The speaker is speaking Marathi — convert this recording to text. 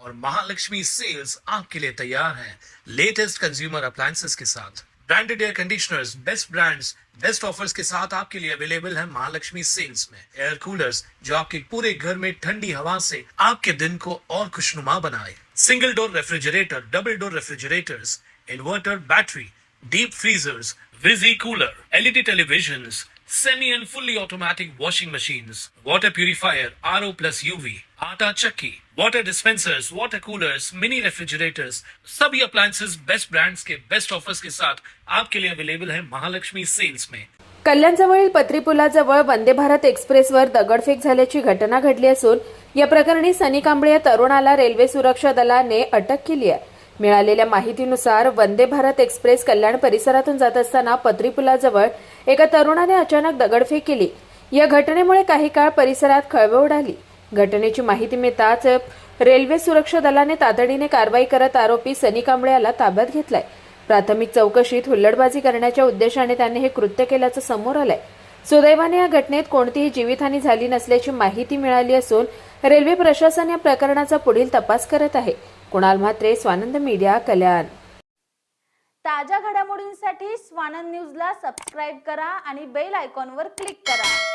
और महालक्ष्मी सेल्स आपके लिए तैयार है लेटेस्ट कंज्यूमर अप्लायंसेस के साथ। Branded air conditioners, best brands, best offers के साथ आपके लिए अवेलेबल है महालक्ष्मी सेल्स में। एयर कूलर्स जो आपके पूरे घर में ठंडी हवा से आपके दिन को और खुशनुमा बनाए। Single door refrigerator, double door refrigerators, inverter battery, deep freezers, विजी cooler, LED televisions, semi and fully automatic washing machines, water purifier, RO plus UV, आटा चक्की, water dispensers, water coolers, mini refrigerators, सभी अप्लायंसेस बेस्ट ब्रांड्स के बेस्ट ऑफर्स के साथ आपके लिए अवेलेबल है महालक्ष्मी सेल्स में। कल्याणजवळील पत्री पुलाजवळ वंदे भारत एक्सप्रेसवर दगडफेक झाल्याची घटना घडली असून या प्रकरणी सनी कांबळे या तरुणाला रेल्वे सुरक्षा दलाने अटक केली आहे। मिळालेल्या माहितीनुसार वंदे भारत एक्सप्रेस कल्याण परिसरातून जात असताना पत्री पुलाजवळ एका तरुणाने अचानक दगडफेक केली। या घटनेमुळे काही काळ परिसरात खळबळ उडाली। घटनेची माहिती मिळताच रेल्वे सुरक्षा दलाने तातडीने कारवाई करत आरोपी सनी कांबळे याला ताब्यात घेतलाय। प्राथमिक चौकशीत हुल्लडबाजी करण्याच्या उद्देशाने त्याने हे कृत्य केल्याचं समोर आलंय। सुदैवाने या घटनेत कोणतीही जीवितहानी झाली नसल्याची माहिती मिळाली असून रेल्वे प्रशासन या प्रकरणाचा पुढील तपास करत आहे। कुणाल म्हात्रे, स्वानंद मीडिया, कल्याण। ताज्या घडामोडींसाठी स्वानंद न्यूजला सबस्क्राइब करा आणि बेल आयकॉनवर क्लिक करा।